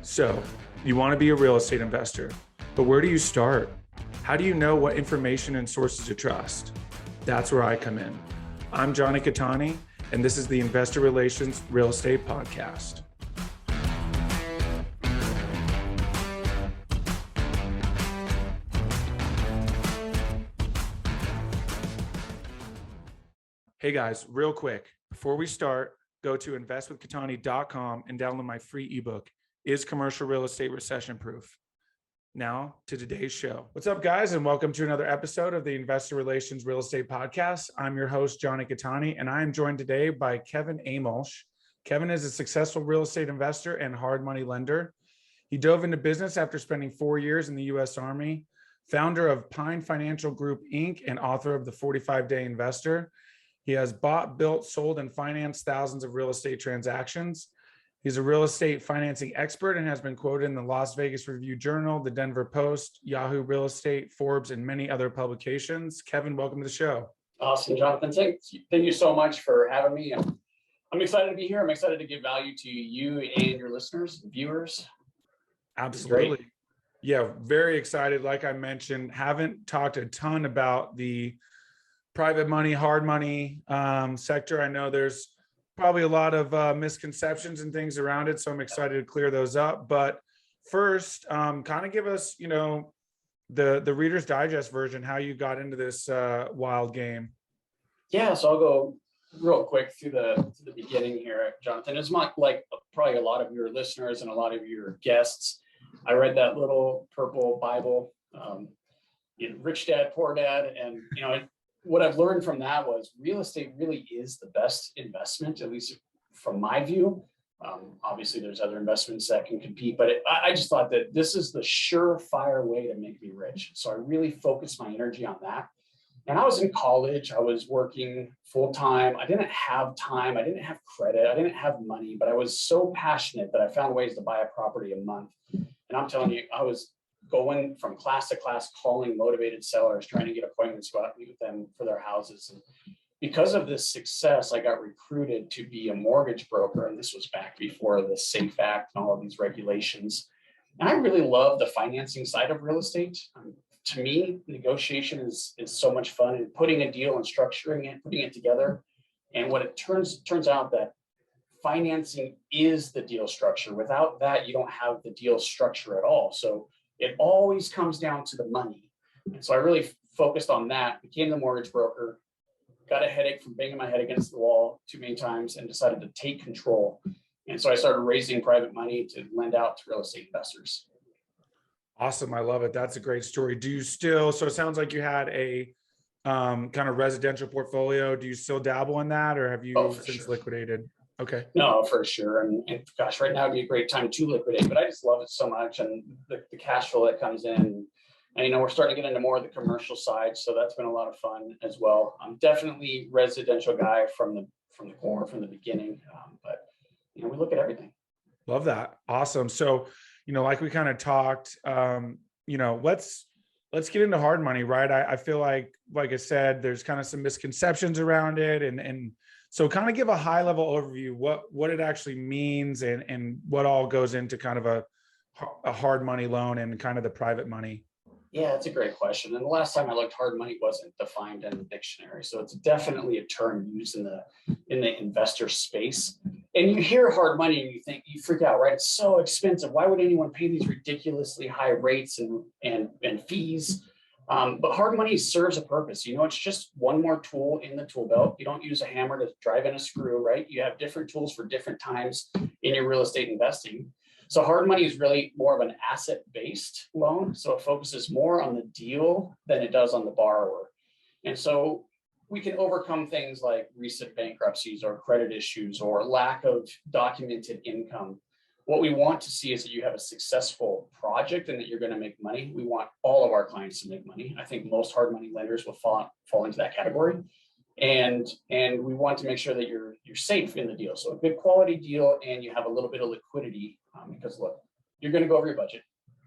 So, you want to be a real estate investor, but where do you start? How do you know what information and sources to trust? That's where I come in. I'm Jonny Cattani, and this is the Investor Relations Real Estate Podcast. Hey guys, real quick, before we start, go to investwithcattani.com and download my free ebook, Is Commercial Real Estate Recession Proof? Now to today's show. What's up, guys, and welcome to another episode of the Investor Relations Real Estate Podcast. I'm your host, Jonny Cattani, and I am joined today by Kevin Amolsch. Kevin is a successful real estate investor and hard money lender. He dove into business after spending 4 years in the U.S. Army, founder of Pine Financial Group, Inc., and author of The 45-Day Investor. He has bought, built, sold, and financed thousands of real estate transactions. He's a real estate financing expert and has been quoted in the Las Vegas Review-Journal, the Denver Post, Yahoo Real Estate, Forbes, and many other publications. Kevin, welcome to the show. Awesome, Jonathan. Thank you so much for having me. I'm excited to be here. I'm excited to give value to you and your listeners, viewers. Absolutely. Yeah, very excited. Like I mentioned, haven't talked a ton about the private money, hard money sector. I know there's probably a lot of misconceptions and things around it, so I'm excited to clear those up. But first, kind of give us, the Reader's Digest version, how you got into this wild game. Yeah, so I'll go real quick through the beginning here, Jonathan. It's not like probably a lot of your listeners and a lot of your guests. I read that little purple Bible, Rich Dad, Poor Dad, and what I've learned from that was real estate really is the best investment, at least from my view. Obviously, there's other investments that can compete, but I just thought that this is the surefire way to make me rich. So I really focused my energy on that. And I was in college. I was working full time. I didn't have time. I didn't have credit. I didn't have money, but I was so passionate that I found ways to buy a property a month. And I'm telling you, I was going from class to class, calling motivated sellers, trying to get appointments, go out and meet with them for their houses. And because of this success, I got recruited to be a mortgage broker. And this was back before the SAFE Act and all of these regulations. And I really love the financing side of real estate. To me, negotiation is so much fun, and putting a deal and structuring it, putting it together. And what it turns out that financing is the deal structure. Without that, you don't have the deal structure at all. So it always comes down to the money. And so I really focused on that, became the mortgage broker, got a headache from banging my head against the wall too many times, and decided to take control. And so I started raising private money to lend out to real estate investors. Awesome. I love it. That's a great story. Do you still, so it sounds like you had a kind of residential portfolio. Do you still dabble in that, or have you since liquidated? Okay. No, for sure. And gosh, right now would be a great time to liquidate, but I just love it so much. And the cash flow that comes in, and we're starting to get into more of the commercial side. So that's been a lot of fun as well. I'm definitely residential guy from the core, from the beginning. But we look at everything. Love that. Awesome. So, like we kind of talked, let's get into hard money, right? I feel like I said, there's kind of some misconceptions around it. And so kind of give a high level overview, what it actually means and what all goes into kind of a hard money loan and kind of the private money. Yeah, it's a great question. And the last time I looked, hard money wasn't defined in the dictionary. So it's definitely a term used in the investor space. And you hear hard money and you freak out, right? It's so expensive. Why would anyone pay these ridiculously high rates and fees? But hard money serves a purpose. It's just one more tool in the tool belt. You don't use a hammer to drive in a screw, right? You have different tools for different times in your real estate investing. So hard money is really more of an asset-based loan. So it focuses more on the deal than it does on the borrower. And so we can overcome things like recent bankruptcies or credit issues or lack of documented income. What we want to see is that you have a successful project and that you're going to make money. We want all of our clients to make money. I think most hard money lenders will fall into that category. And we want to make sure that you're safe in the deal. So a good quality deal, and you have a little bit of liquidity because look, you're going to go over your budget.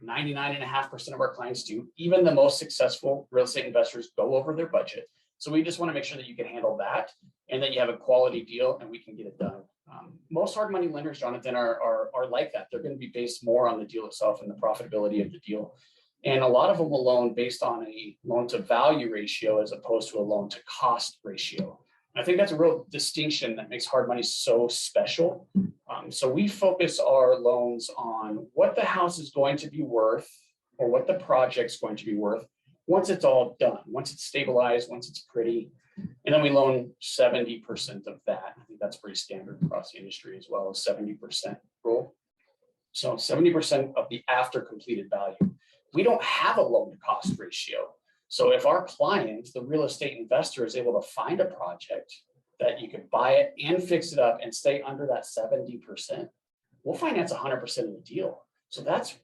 99.5% of our clients do. Even the most successful real estate investors go over their budget. So we just want to make sure that you can handle that, and that you have a quality deal, and we can get it done. Most hard money lenders, Jonathan, are like that. They're going to be based more on the deal itself and the profitability of the deal. And a lot of them will loan based on a loan to value ratio as opposed to a loan to cost ratio. I think that's a real distinction that makes hard money so special. So we focus our loans on what the house is going to be worth or what the project's going to be worth once it's all done, once it's stabilized, once it's pretty. And then we loan 70% of that. I think that's pretty standard across the industry as well, as 70% rule. So 70% of the after completed value. We don't have a loan to cost ratio. So if our client, the real estate investor, is able to find a project that you could buy it and fix it up and stay under that 70%, we'll finance 100% of the deal. So that's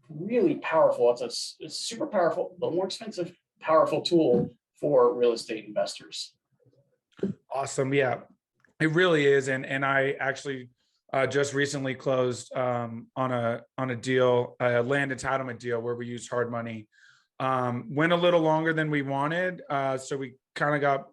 really powerful. It's super powerful, a little more expensive, powerful tool for real estate investors. Awesome. Yeah, it really is. And I actually just recently closed on a deal, a land entitlement deal where we used hard money. Went a little longer than we wanted. So we kind of got,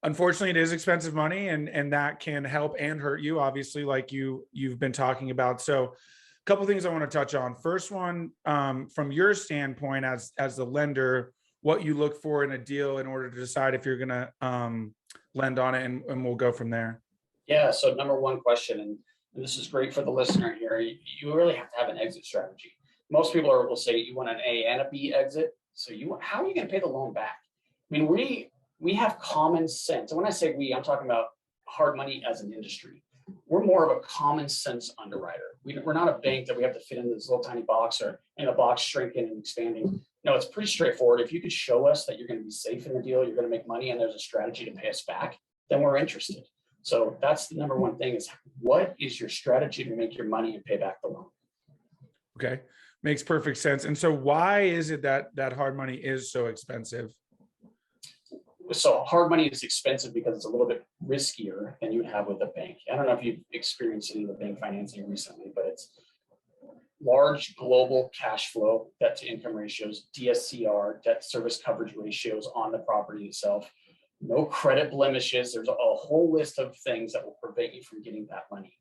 unfortunately it is expensive money, and that can help and hurt you, obviously, like you've been talking about. So a couple of things I want to touch on. First one, from your standpoint as the lender, what you look for in a deal in order to decide if you're going to lend on it, and we'll go from there. Yeah. So number one question, and this is great for the listener here, you really have to have an exit strategy. Most people will say you want an A and a B exit. So how are you going to pay the loan back? I mean, we have common sense. And when I say we, I'm talking about hard money as an industry. We're more of a common sense underwriter. We're not a bank that we have to fit into this little tiny box, or in a box shrinking and expanding. No, it's pretty straightforward. If you could show us that you're going to be safe in the deal, you're going to make money, and there's a strategy to pay us back, then we're interested. So that's the number one thing, is what is your strategy to make your money and pay back the loan? Okay. Makes perfect sense. And so why is it that hard money is so expensive? So hard money is expensive because it's a little bit riskier than you would have with a bank. I don't know if you've experienced any of the bank financing recently, but it's large global cash flow, debt to income ratios, DSCR, debt service coverage ratios on the property itself, no credit blemishes. There's a whole list of things that will prevent you from getting that money.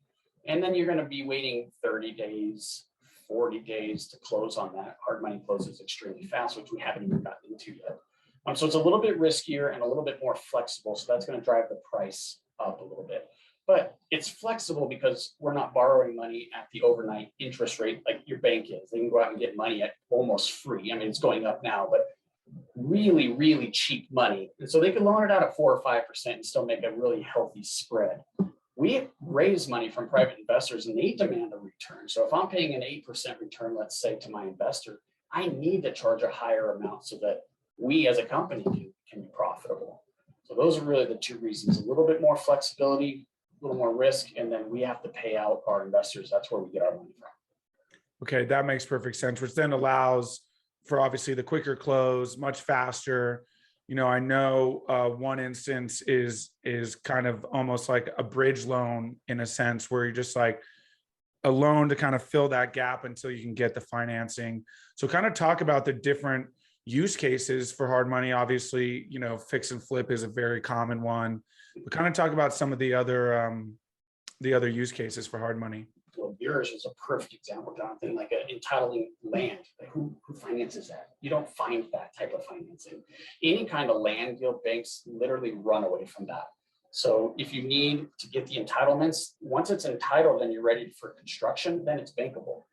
And then you're going to be waiting 30 days, 40 days to close on that. Hard money closes extremely fast, which we haven't even gotten into yet. So it's a little bit riskier and a little bit more flexible. So that's going to drive the price up a little bit. But it's flexible because we're not borrowing money at the overnight interest rate like your bank is. They can go out and get money at almost free. I mean, it's going up now, but really, really cheap money. And so they can loan it out at 4 or 5% and still make a really healthy spread. We raise money from private investors and they demand a return. So if I'm paying an 8% return, let's say, to my investor, I need to charge a higher amount so that we as a company can be profitable. So those are really the two reasons: a little bit more flexibility, a little more risk, and then we have to pay out our investors. That's where we get our money from. Okay, that makes perfect sense, which then allows for obviously the quicker close, much faster. I know one instance is kind of almost like a bridge loan in a sense, where you're just like a loan to kind of fill that gap until you can get the financing. So kind of talk about the different use cases for hard money. Obviously, fix and flip is a very common one, but kind of talk about some of the other use cases for hard money. Well, yours is a perfect example, Jonathan, like entitling land. Like who finances that? You don't find that type of financing. Any kind of land deal, banks literally run away from that. So if you need to get the entitlements, once it's entitled and you're ready for construction, then it's bankable.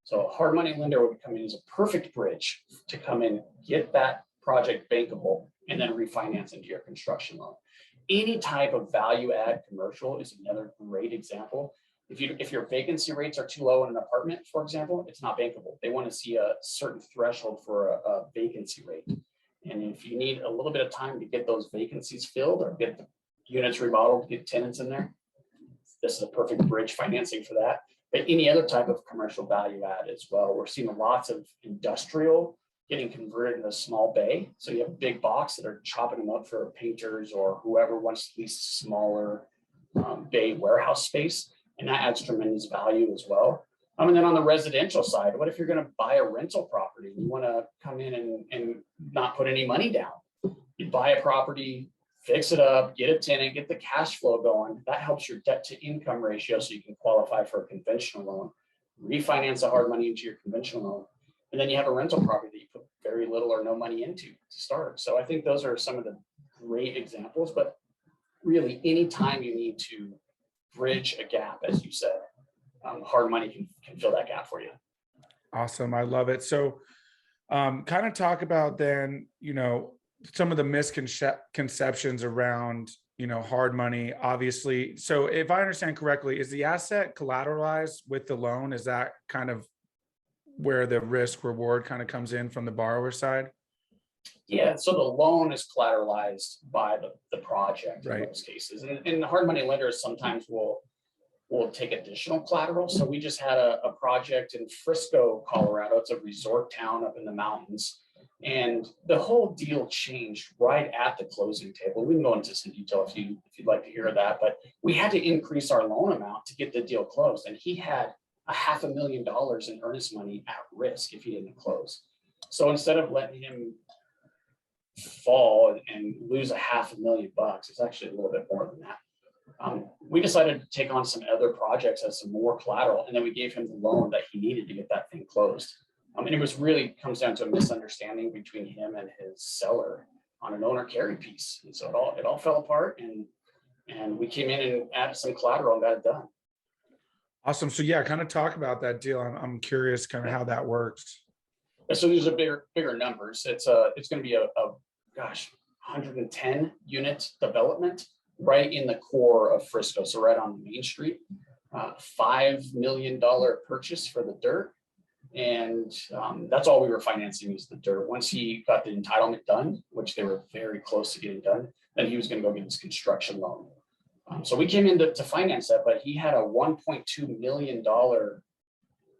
So a hard money lender would come in as a perfect bridge to come in, get that project bankable, and then refinance into your construction loan. Any type of value add commercial is another great example. If your vacancy rates are too low in an apartment, for example, it's not bankable. They want to see a certain threshold for a vacancy rate. And if you need a little bit of time to get those vacancies filled or get the units remodeled, get tenants in there, this is a perfect bridge financing for that. But any other type of commercial value add as well. We're seeing lots of industrial getting converted into a small bay. So you have a big box that are chopping them up for painters or whoever wants to lease smaller bay warehouse space. And that adds tremendous value as well. And then on the residential side, what if you're going to buy a rental property? You want to come in and not put any money down. You buy a property fix it up, get a tenant, get the cash flow going. That helps your debt to income ratio so you can qualify for a conventional loan, refinance the hard money into your conventional loan. And then you have a rental property that you put very little or no money into to start. So I think those are some of the great examples, but really anytime you need to bridge a gap, as you said, hard money can fill that gap for you. Awesome. I love it. So kind of talk about then, some of the misconceptions around, hard money, obviously. So if I understand correctly, is the asset collateralized with the loan? Is that kind of where the risk reward kind of comes in from the borrower side? Yeah, so the loan is collateralized by the project in Right. most cases. And the hard money lenders sometimes will take additional collateral. So we just had a project in Frisco, Colorado. It's a resort town up in the mountains. And the whole deal changed right at the closing table. We can go into some detail if you'd like to hear that, but we had to increase our loan amount to get the deal closed. And he had $500,000 in earnest money at risk if he didn't close. So instead of letting him fall and lose $500,000, it's actually a little bit more than that. We decided to take on some other projects as some more collateral, and then we gave him the loan that he needed to get that thing closed. And it was really comes down to a misunderstanding between him and his seller on an owner carry piece. And so it all fell apart, and we came in and added some collateral and got it done. Awesome. So yeah, kind of talk about that deal. I'm curious kind of how that works. So these are bigger numbers. It's going to be a 110 unit development right in the core of Frisco. So right on Main Street, $5 million purchase for the dirt. And that's all we were financing is the dirt. Once he got the entitlement done, which they were very close to getting done, then he was going to go get his construction loan. So we came in to finance that, but he had a $1.2 million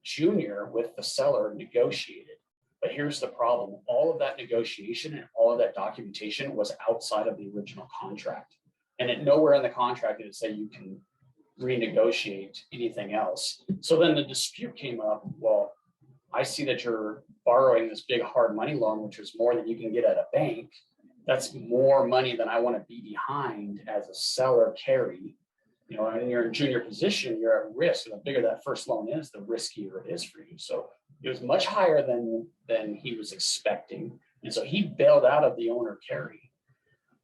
junior with the seller negotiated. But here's the problem. All of that negotiation and all of that documentation was outside of the original contract. And nowhere in the contract did it say you can renegotiate anything else. So then the dispute came up. Well, I see that you're borrowing this big hard money loan, which is more than you can get at a bank. That's more money than I want to be behind as a seller carry. And you're in junior position, you're at risk. And the bigger that first loan is, the riskier it is for you. So it was much higher than he was expecting. And so he bailed out of the owner carry.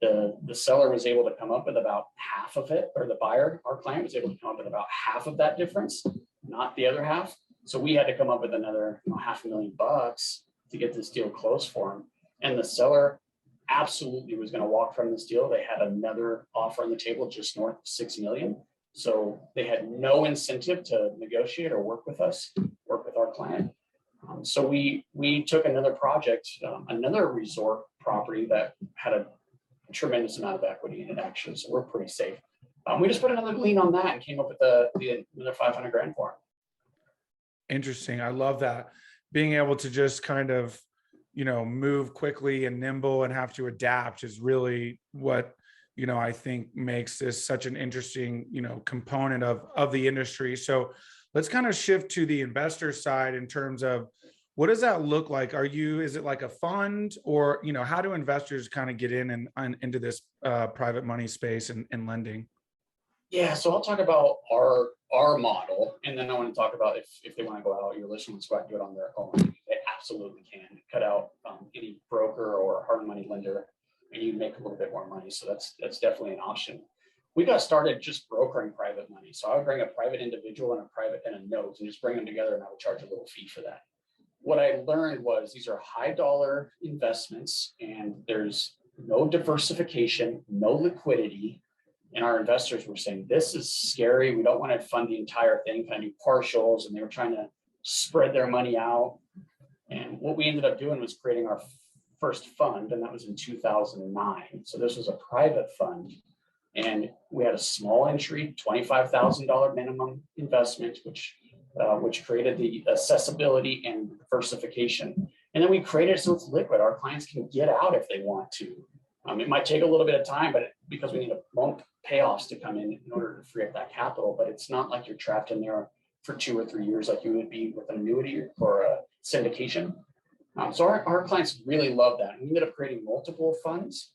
The seller was able to come up with about half of it, or the buyer, our client, was able to come up with about half of that difference, not the other half. So we had to come up with another $500,000 to get this deal closed for him. And the seller absolutely was going to walk from this deal. They had another offer on the table just north of $6 million. So they had no incentive to negotiate or work with us, work with our client. So we took another project, another resort property that had a tremendous amount of equity in it, actually. So we're pretty safe. We just put another lien on that and came up with another $500,000 for him. Interesting. I love that. Being able to just kind of, move quickly and nimble and have to adapt is really what, I think makes this such an interesting, component of the industry. So let's kind of shift to the investor side in terms of what does that look like? Is it like a fund, or, how do investors kind of get in and into this private money space and lending? Yeah, so I'll talk about our model, and then I want to talk about if they want to go out, your listeners wants to go out and do it on their own. They absolutely can cut out any broker or hard money lender, and you make a little bit more money. So that's definitely an option. We got started just brokering private money. So I would bring a private individual and a note and just bring them together, and I would charge a little fee for that. What I learned was these are high dollar investments, and there's no diversification, no liquidity. And our investors were saying, this is scary. We don't want to fund the entire thing, kind of do partials. And they were trying to spread their money out. And what we ended up doing was creating our first fund. And that was in 2009. So this was a private fund. And we had a small entry, $25,000 minimum investment, which created the accessibility and diversification. And then we created it so it's liquid. Our clients can get out if they want to. It might take a little bit of time, but because we need a bump payoffs to come in order to free up that capital, but it's not like you're trapped in there for 2 or 3 years like you would be with an annuity or a syndication. So our clients really love that. And we ended up creating multiple funds.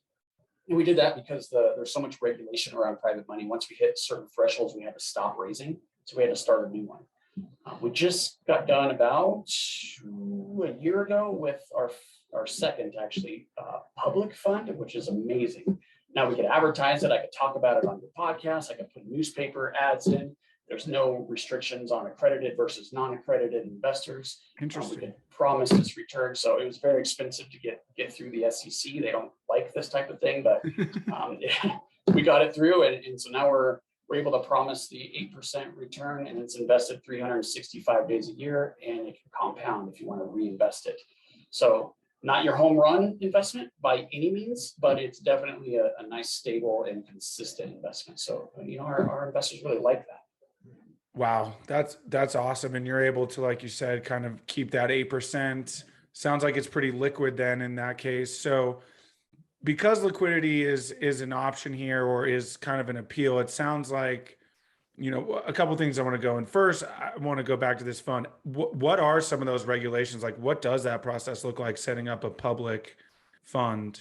And we did that because there's so much regulation around private money. Once we hit certain thresholds, we had to stop raising. So we had to start a new one. We just got done about a year ago with our second actually public fund, which is amazing. Now we could advertise it. I could talk about it on your podcast. I could put newspaper ads in. There's no restrictions on accredited versus non-accredited investors. Interesting. We could promise this return. So it was very expensive to get through the SEC. They don't like this type of thing, but we got it through. And so now we're able to promise the 8% return, and it's invested 365 days a year, and it can compound if you want to reinvest it. So not your home run investment by any means, but it's definitely a nice, stable, and consistent investment. So, our investors really like that. Wow, that's awesome. And you're able to, like you said, kind of keep that 8%. Sounds like it's pretty liquid then in that case. So because liquidity is an option here, or is kind of an appeal, it sounds like, a couple of things I want to go in. First, I want to go back to this fund. What are some of those regulations? Like, what does that process look like setting up a public fund?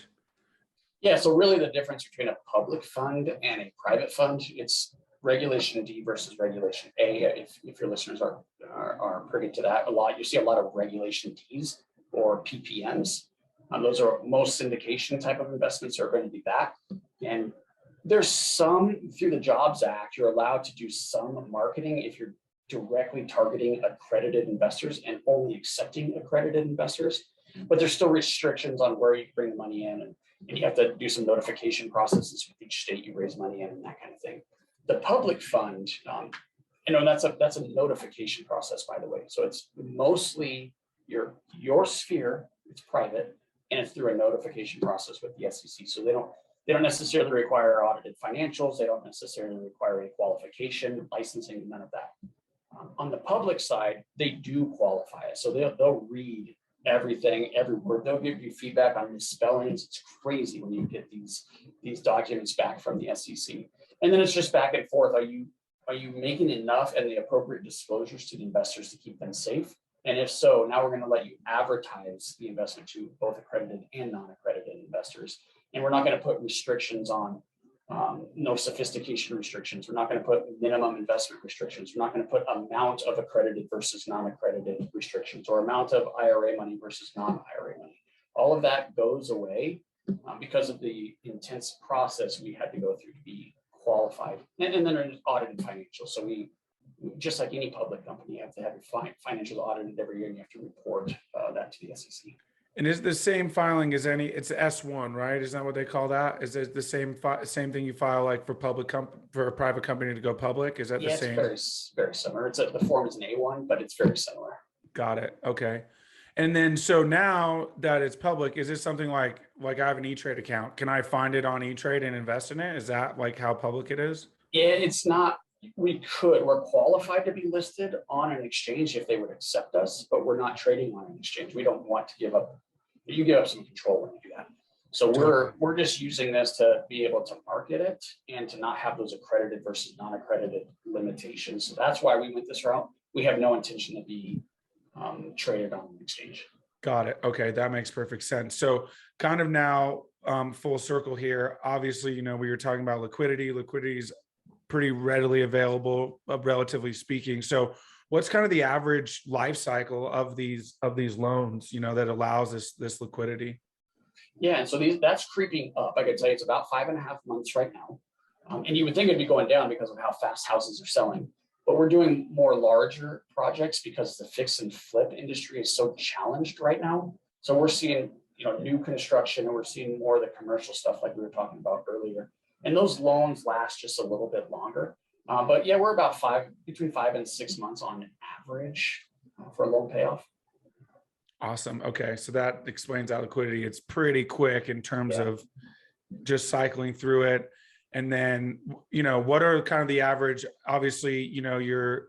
Yeah, so really the difference between a public fund and a private fund, it's Regulation D versus Regulation A. If your listeners are privy to that, you see a lot of Regulation Ds or PPMs. Those are most syndication type of investments are going to be that. And there's some, through the Jobs Act, you're allowed to do some marketing if you're directly targeting accredited investors and only accepting accredited investors. But there's still restrictions on where you can bring the money in, and you have to do some notification processes with each state you raise money in and that kind of thing. The public fund, that's a notification process, by the way. So it's mostly your sphere, it's private, and it's through a notification process with the SEC. So they don't necessarily require audited financials. They don't necessarily require a qualification, licensing, none of that. On the public side, they do qualify it. So they'll read everything, every word. They'll give you feedback on misspellings. It's crazy when you get these documents back from the SEC. And then it's just back and forth. Are you making enough and the appropriate disclosures to the investors to keep them safe? And if so, now we're going to let you advertise the investment to both accredited and non-accredited investors. And we're not going to put restrictions on, no sophistication restrictions. We're not going to put minimum investment restrictions. We're not going to put amount of accredited versus non-accredited restrictions, or amount of IRA money versus non-IRA money. All of that goes away because of the intense process we had to go through to be qualified. And then there's audited financials. So we, just like any public company, you have to have your financials audited every year, and you have to report that to the SEC. And is the same filing as it's S1, right? Is that what they call that? Is it the same thing you file like for for a private company to go public? Is that the same? It's very similar. The form is an A1, but it's very similar. Got it. Okay. And then, so now that it's public, is this something like I have an E-Trade account? Can I find it on E-Trade and invest in it? Is that like how public it is? Yeah, it's not. We're qualified to be listed on an exchange if they would accept us, but we're not trading on an exchange. We don't want to give up. You give up some control when you do that. So we're just using this to be able to market it and to not have those accredited versus non-accredited limitations. So that's why we went this route. We have no intention to be traded on an exchange. Got it. Okay, that makes perfect sense. So kind of now full circle here. Obviously, we were talking about liquidity. Liquidity is pretty readily available, relatively speaking. So what's kind of the average life cycle of these loans, that allows this liquidity? Yeah, and so that's creeping up. I could tell you it's about 5.5 months right now. And you would think it'd be going down because of how fast houses are selling. But we're doing more larger projects because the fix and flip industry is so challenged right now. So we're seeing, new construction, and we're seeing more of the commercial stuff like we were talking about earlier. And those loans last just a little bit longer. But yeah, we're about between 5 and 6 months on average for a loan payoff. Awesome. Okay. So that explains that liquidity. It's pretty quick in terms of just cycling through it. And then, what are kind of the average, obviously, you're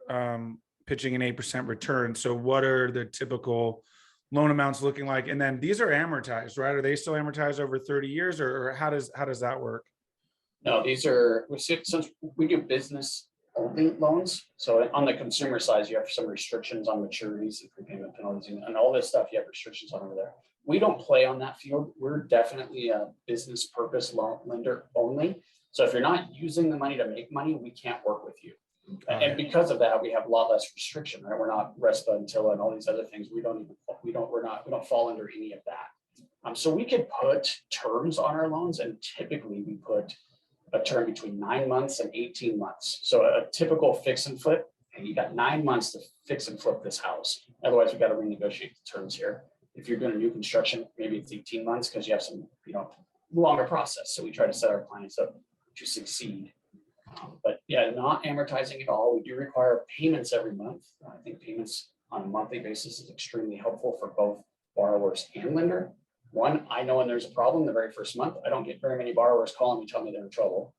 pitching an 8% return. So what are the typical loan amounts looking like? And then these are amortized, right? Are they still amortized over 30 years, or how does that work? No, since we do business only loans. So on the consumer side, you have some restrictions on maturities and prepayment penalties and all this stuff. You have restrictions on over there. we don't play on that field. We're definitely a business purpose loan lender only. So if you're not using the money to make money, we can't work with you. And because of that, we have a lot less restriction, right? We're not RESPA until and all these other things. We don't fall under any of that. So we could put terms on our loans, and typically we put a term between 9 months and 18 months. So a typical fix and flip, and you got 9 months to fix and flip this house. Otherwise, we got to renegotiate the terms here. If you're doing a new construction, maybe it's 18 months because you have some, longer process. So we try to set our clients up to succeed. But yeah, not amortizing at all. We do require payments every month. I think payments on a monthly basis is extremely helpful for both borrowers and lender. One, I know when there's a problem the very first month, I don't get very many borrowers calling me telling me they're in trouble.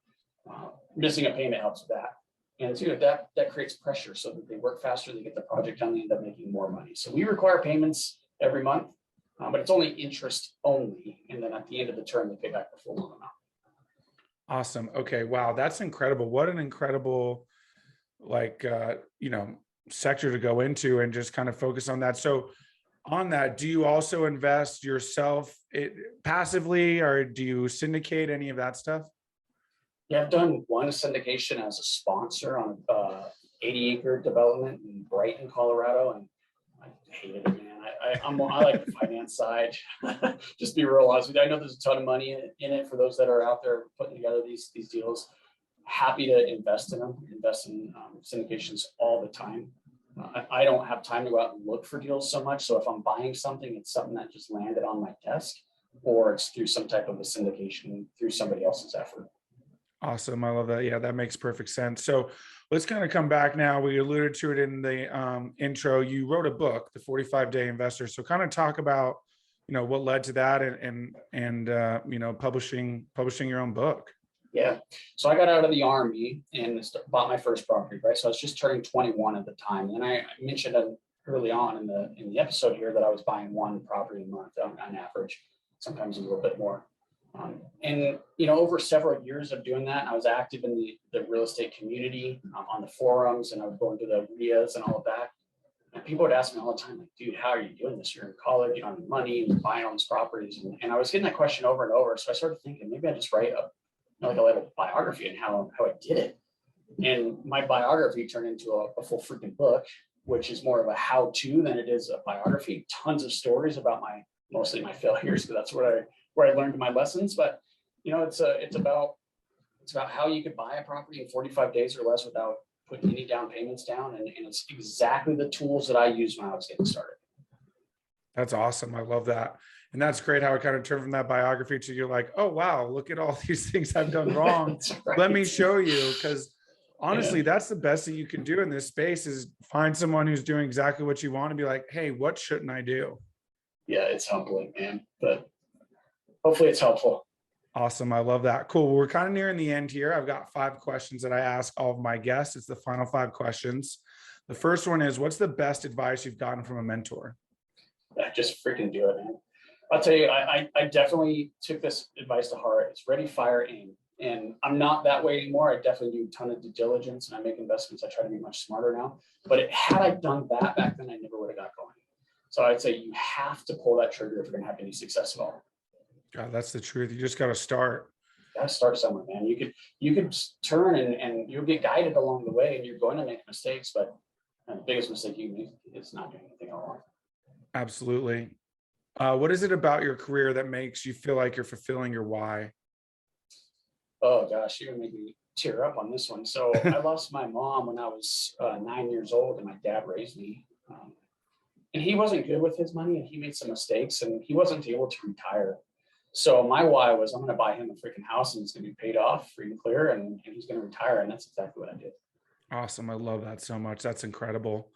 Missing a payment helps with that. And two, that creates pressure so that they work faster, they get the project done, they end up making more money. So we require payments every month, but it's only interest only. And then at the end of the term, they pay back the full loan amount. Awesome. Okay. Wow. That's incredible. What an incredible, sector to go into and just kind of focus on that. So on that, do you also invest yourself passively, or do you syndicate any of that stuff? Yeah, I've done one syndication as a sponsor on a 80-acre development in Brighton, Colorado, and I hated it, man. I like the finance side. Just be real honest with you. I know there's a ton of money in it for those that are out there putting together these deals. Happy to invest in them, syndications all the time. I don't have time to go out and look for deals so much. So if I'm buying something, it's something that just landed on my desk, or it's through some type of a syndication through somebody else's effort. Awesome. I love that. Yeah, that makes perfect sense. So let's kind of come back now. We alluded to it in the intro. You wrote a book, The 45-Day Investor. So kind of talk about, what led to that and publishing your own book. Yeah. So I got out of the Army and bought my first property, right? So I was just turning 21 at the time. And I mentioned early on in the episode here that I was buying one property a month on average, sometimes a little bit more. And over several years of doing that, I was active in the real estate community, on the forums, and I was going to the RIAs and all of that. And people would ask me all the time, like, dude, how are you doing this? You're in college, you don't have any money, and you're buying all these properties. And I was getting that question over and over. So I started thinking, maybe I just write a little biography on how I did it. And my biography turned into a full freaking book, which is more of a how-to than it is a biography. Tons of stories about mostly my failures, because that's where I learned my lessons. But it's about how you could buy a property in 45 days or less without putting any down payments down, and it's exactly the tools that I used when I was getting started. That's awesome. I love that. And that's great how it kind of turned from that biography to you're like, oh, wow, look at all these things I've done wrong. Right. Let me show you. Because honestly, that's the best that you can do in this space, is find someone who's doing exactly what you want and be like, hey, what shouldn't I do? Yeah, it's humbling, man. But hopefully it's helpful. Awesome. I love that. Cool. We're kind of nearing the end here. I've got 5 questions that I ask all of my guests. It's the final 5 questions. The first one is, what's the best advice you've gotten from a mentor? Just freaking do it, man. I'll tell you, I definitely took this advice to heart. It's ready, fire, aim. And I'm not that way anymore. I definitely do a ton of due diligence, and I make investments. I try to be much smarter now. But had I done that back then, I never would have got going. So I'd say you have to pull that trigger if you're going to have any success at all. God, that's the truth. You just got to start. You got to start somewhere, man. You could turn and you'll get guided along the way, and you're going to make mistakes. But the biggest mistake you make is not doing anything along. Absolutely. What is it about your career that makes you feel like you're fulfilling your why? Oh gosh, you're gonna make me tear up on this one. So I lost my mom when I was 9 years old, and my dad raised me. And he wasn't good with his money, and he made some mistakes, and he wasn't able to retire. So my why was, I'm going to buy him a freaking house, and it's going to be paid off free and clear, and he's going to retire. And that's exactly what I did. Awesome. I love that so much. That's incredible.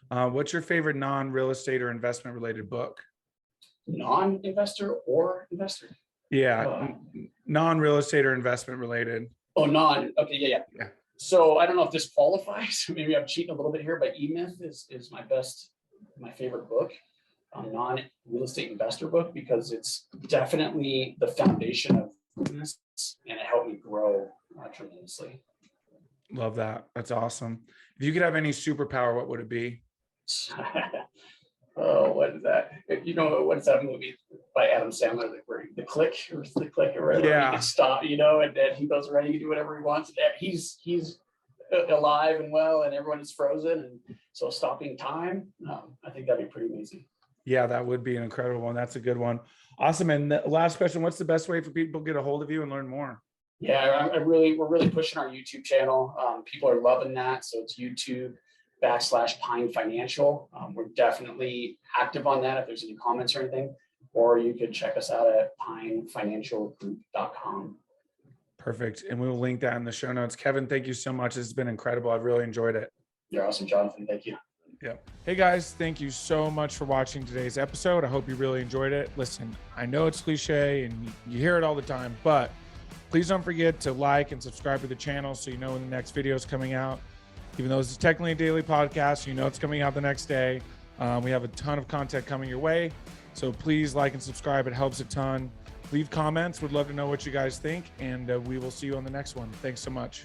What's your favorite non-real estate or investment related book? Non-investor or investor? Yeah. Non-real estate or investment related. Oh, non. Okay. Yeah. So I don't know if this qualifies. Maybe I'm cheating a little bit here, but E-Myth is my favorite book. Non-real estate investor book, because it's definitely the foundation of business, and it helped me grow tremendously. Love that. That's awesome. If you could have any superpower, what would it be? Oh, what is that? You know, what is that movie by Adam Sandler? Where the click or the click or whatever, Yeah. he can stop, you know, and then he goes around, he can do whatever he wants. And he's alive and well, and everyone is frozen. And so stopping time, I think that'd be pretty amazing. Yeah, that would be an incredible one. That's a good one. Awesome. And the last question, what's the best way for people to get a hold of you and learn more? Yeah, we're really pushing our YouTube channel. People are loving that. So it's YouTube.com/Pine Financial. We're definitely active on that if there's any comments or anything, or you could check us out at pinefinancialgroup.com. Perfect. And we will link that in the show notes. Kevin, thank you so much. It's been incredible. I've really enjoyed it. You're awesome, Jonathan. Thank you. Yeah. Hey guys, thank you so much for watching today's episode. I hope you really enjoyed it. Listen, I know it's cliche and you hear it all the time, but please don't forget to like and subscribe to the channel so you know when the next video is coming out. Even though this is technically a daily podcast, you know it's coming out the next day. We have a ton of content coming your way. So please like and subscribe. It helps a ton. Leave comments. Would love to know what you guys think. And we will see you on the next one. Thanks so much.